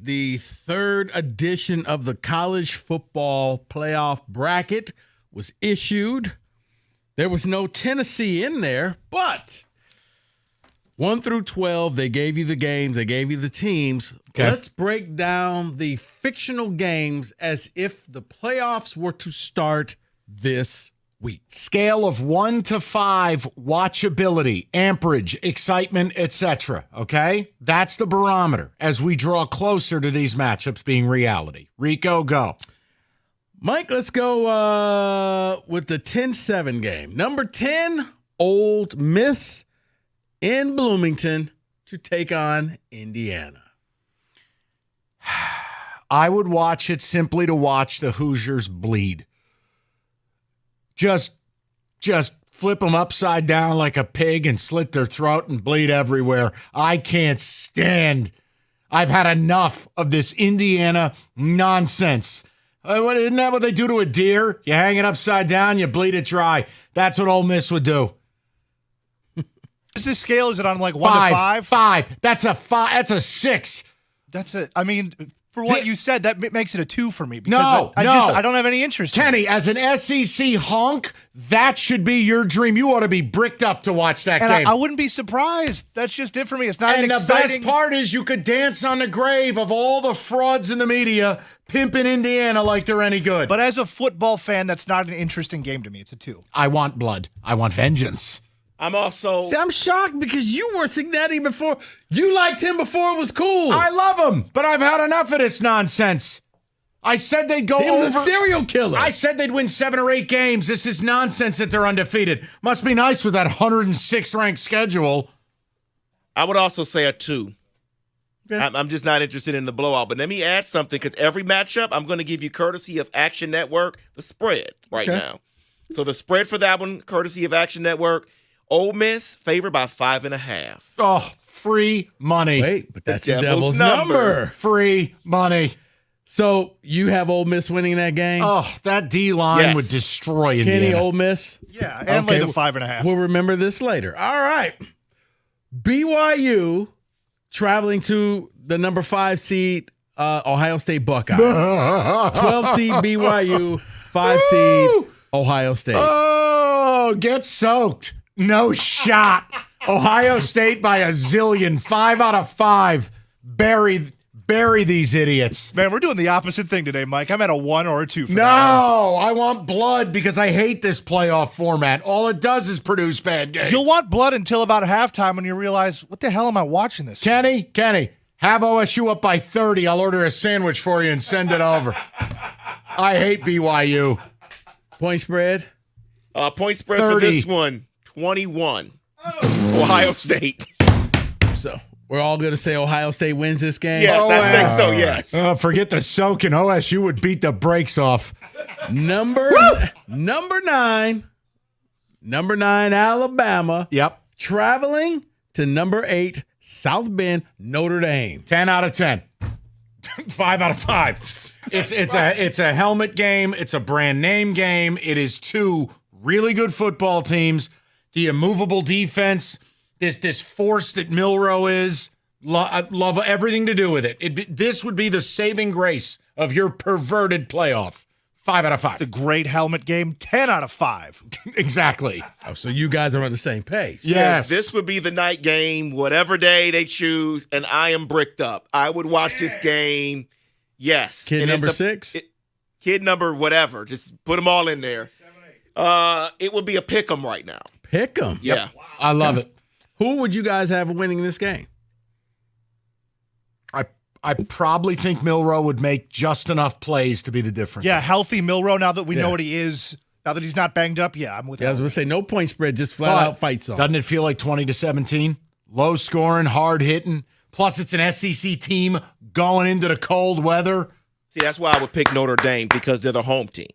the third edition of the college football playoff bracket was issued. There was no Tennessee in there, but 1 through 12, they gave you the games, they gave you the teams. Okay. Let's break down the fictional games as if the playoffs were to start this week. Scale of 1 to 5, watchability, amperage, excitement, etc. Okay? That's the barometer as we draw closer to these matchups being reality. Rico, go. Mike, let's go with the 10-7 game. Number 10, Ole Miss in Bloomington to take on Indiana. I would watch it simply to watch the Hoosiers bleed. Just flip them upside down like a pig and slit their throat and bleed everywhere. I can't stand. I've had enough of this Indiana nonsense. Isn't that what they do to a deer? You hang it upside down, you bleed it dry. That's what Ole Miss would do. Is this scale? Is it on like 1 to 5? 5. That's a 5. That's a 6. That's it. I mean, for what you said, that makes it a 2 for me. Because I don't have any interest Kenny, in it. as an SEC honk, that should be your dream. You ought to be bricked up to watch that game. I wouldn't be surprised. That's just it for me. It's not an exciting... And the best part is you could dance on the grave of all the frauds in the media pimping Indiana like they're any good. But as a football fan, that's not an interesting game to me. It's a 2. I want blood. I want vengeance. I'm shocked because you were Signetti before. You liked him before it was cool. I love him, but I've had enough of this nonsense. I said they'd go over. He was a serial killer. I said they'd win 7 or 8 games. This is nonsense that they're undefeated. Must be nice with that 106th ranked schedule. I would also say a 2. Okay. I'm just not interested in the blowout. But let me add something, because every matchup I'm going to give you courtesy of Action Network, the spread right now. So the spread for that one, courtesy of Action Network, Ole Miss favored by 5.5. Oh, free money. Wait, but that's the devil's number. Free money. So you have Ole Miss winning that game? Oh, that D-line would destroy Indiana. Kenny, Ole Miss? Yeah, and lay the 5.5. We'll remember this later. All right. BYU traveling to the number 5 seed Ohio State Buckeyes. 12 seed BYU, 5 seed Ohio State. Oh, get soaked. No shot. Ohio State by a zillion. 5 out of 5. Bury these idiots. Man, we're doing the opposite thing today, Mike. I'm at a 1 or a 2 for that. No, I want blood because I hate this playoff format. All it does is produce bad games. You'll want blood until about halftime when you realize, what the hell am I watching this? Kenny, have OSU up by 30. I'll order a sandwich for you and send it over. I hate BYU. Point spread? Point spread 30. for this one, 21. Ohio State. So we're all going to say Ohio State wins this game? Yes, I say so, yes. Forget the soaking. OSU would beat the brakes off. Number 9, Alabama. Yep. Traveling to number 8, South Bend, Notre Dame. 10 out of 10. 5 out of 5. It's a helmet game. It's a brand name game. It is 2 really good football teams. The immovable defense, this force that Milroe is, I love everything to do with it. This would be the saving grace of your perverted playoff. 5 out of 5. The great helmet game, 10 out of 5. Exactly. Oh, so you guys are on the same page. Yes. This would be the night game, whatever day they choose, and I am bricked up. I would watch this game. Yes. Kid and number 6? Kid number whatever. Just put them all in there. It would be a pick 'em right now. Pick 'em? Yeah. Wow. I love it. Who would you guys have winning this game? I probably think Milroe would make just enough plays to be the difference. Yeah, healthy Milroe, now that we know what he is, now that he's not banged up, I'm with I was going to say, no point spread, just flat out fight song. Doesn't it feel like 20-17? Low scoring, hard hitting. Plus, it's an SEC team going into the cold weather. See, that's why I would pick Notre Dame, because they're the home team.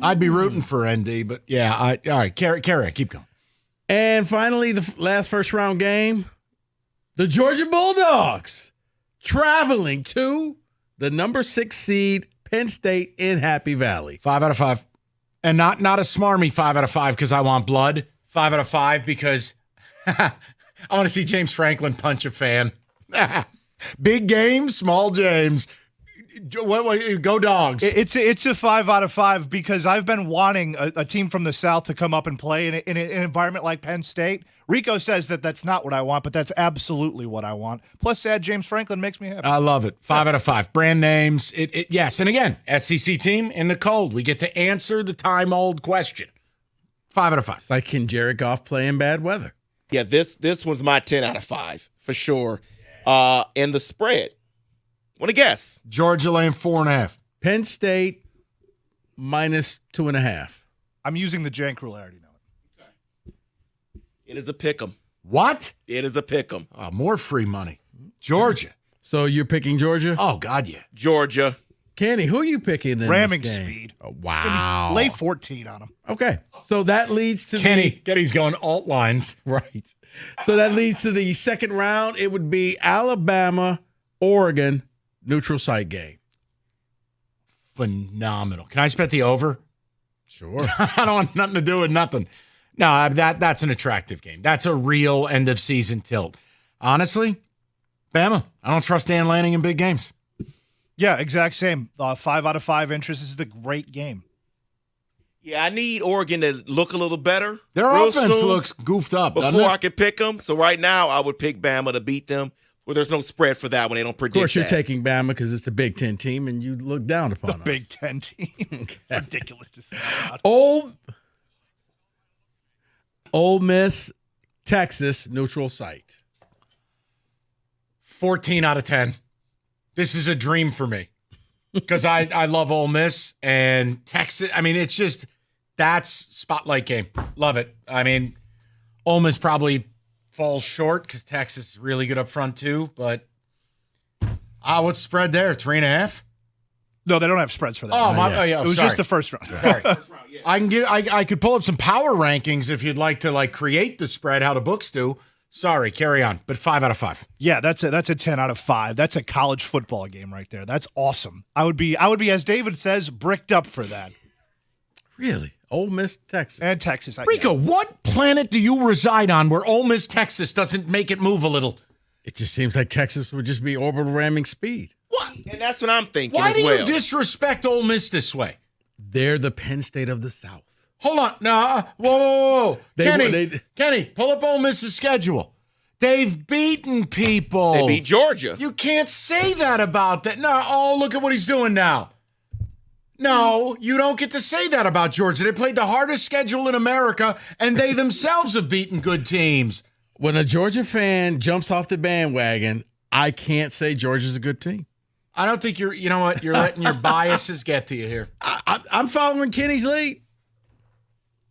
I'd be rooting for ND, but yeah, all right, carry, keep going. And finally, the last first round game, the Georgia Bulldogs traveling to the number 6 seed Penn State in Happy Valley. 5 out of 5. And not a smarmy 5 out of 5 because I want blood. 5 out of 5 because I want to see James Franklin punch a fan. Big game, small James. Go Dogs. It's a 5 out of 5 because I've been wanting a team from the South to come up and play in an environment like Penn State. Rico says that that's not what I want, but that's absolutely what I want. Plus, sad James Franklin makes me happy. I love it. 5 out of 5. Brand names. Yes. And again, SEC team in the cold. We get to answer the time-old question. 5 out of 5. It's like, can Jared Goff play in bad weather? Yeah, this one's my 10 out of 5 for sure. And the spread. Want to guess? Georgia laying 4.5. Penn State -2.5. I'm using the Jank rule. I already know it. It is a pick 'em. What? It is a pick 'em. More free money. Georgia. So you're picking Georgia? Oh, God, yeah. Georgia. Kenny, who are you picking in Ramming this game? speed. Oh, wow. Lay 14 on him. Okay. So that leads to Kenny's going alt lines. right. So that leads to the second round. It would be Alabama, Oregon, neutral site game. Phenomenal. Can I just bet the over? Sure. I don't want nothing to do with nothing. No, that's an attractive game. That's a real end of season tilt. Honestly, Bama. I don't trust Dan Lanning in big games. Yeah, exact same. 5 out of 5 interest. This is the great game. Yeah, I need Oregon to look a little better. Their real offense soon looks goofed up doesn't before it? I could pick them. So right now, I would pick Bama to beat them. Well, there's no spread for that one. They don't predict Of course, you're that. taking Bama because it's the Big Ten team, and you look down upon The us. Big Ten team. It's ridiculous to say that. Ole Miss, Texas, neutral site. 14 out of 10. This is a dream for me because I love Ole Miss and Texas. I mean, it's just that's spotlight game. Love it. I mean, Ole Miss probably falls short because Texas is really good up front too. But what's the spread there? 3.5. No, they don't have spreads for that. Yeah. It was sorry. just the first round. Sorry. I could pull up some power rankings if you'd like to like create the spread how the books do. Sorry, carry on. But 5 out of 5. Yeah, that's a 10 out of 5. That's a college football game right there. That's awesome. I would be, as David says, bricked up for that. Really? Ole Miss, Texas. And Texas. Rico, what planet do you reside on where Ole Miss, Texas doesn't make it move a little? It just seems like Texas would just be orbital ramming speed. What? And that's what I'm thinking Why as do well. you disrespect Ole Miss this way? They're the Penn State of the South. Hold on. No. Whoa. They- Kenny, pull up Ole Miss's schedule. They've beaten people. They beat Georgia. You can't say that about that. No, look at what he's doing now. No, you don't get to say that about Georgia. They played the hardest schedule in America, and they themselves have beaten good teams. When a Georgia fan jumps off the bandwagon, I can't say Georgia's a good team. I don't think you know what? You're letting your biases get to you here. I'm following Kenny's lead.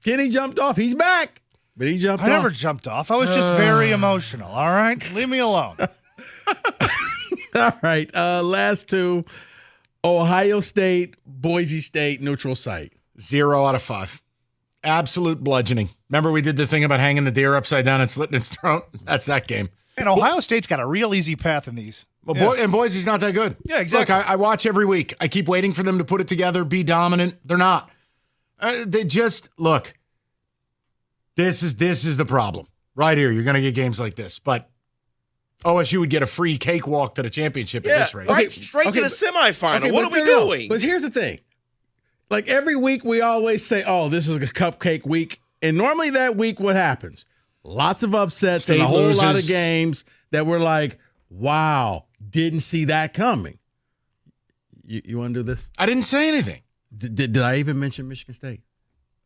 Kenny jumped off. He's back. But he jumped off. I never jumped off. I was just very emotional. All right? Leave me alone. All right. Last two. Ohio State, Boise State, neutral site. 0 out of 5. Absolute bludgeoning. Remember we did the thing about hanging the deer upside down and slitting its throat? That's that game. And Ohio State's got a real easy path in these. Well, and Boise's not that good. Yeah, exactly. Look, I watch every week. I keep waiting for them to put it together, be dominant. They're not. They just, look, this is the problem. Right here, you're going to get games like this. But OSU would get a free cakewalk to the championship at this rate. Right, straight to the semifinal. What are we doing? But here's the thing. Like every week we always say, oh, this is a cupcake week. And normally that week, what happens? Lots of upsets State and a whole lot of loses. games that we're like, wow, didn't see that coming. You want to do this? I didn't say anything. Did I even mention Michigan State?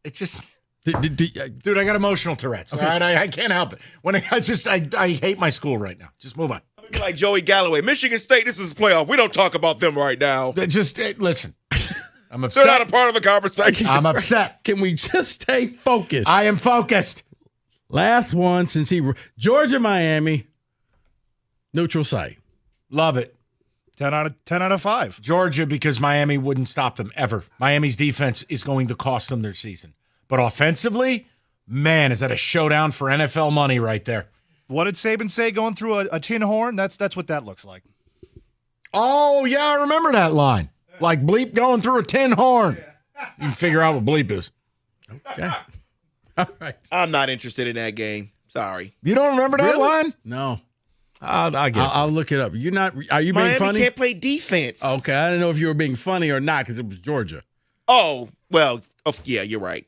It's just... Dude, I got emotional Tourette's. Okay. All right, I can't help it. When I hate my school right now. Just move on. Like Joey Galloway. Michigan State, this is a playoff. We don't talk about them right now. Listen. I'm They're upset. not a part of the conversation. I'm upset. Can we just stay focused? I am focused. Last one since Georgia, Miami, neutral site. Love it. 10 out of 5. Georgia, because Miami wouldn't stop them ever. Miami's defense is going to cost them their season. But offensively, man, is that a showdown for NFL money right there. What did Saban say going through a tin horn? That's what that looks like. Oh, yeah, I remember that line. Like bleep going through a tin horn. You can figure out what bleep is. Okay. All right. I'm not interested in that game. Sorry. You don't remember that Really? line? No. I'll get it. I'll look it up. You're not. Are you being Miami funny? can't play defense. Okay, I didn't know if you were being funny or not because it was Georgia. Oh, well, yeah, you're right.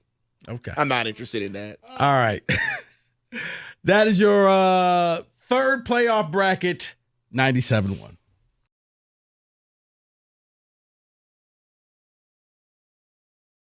Okay. I'm not interested in that. All right. That is your third playoff bracket, 97-1.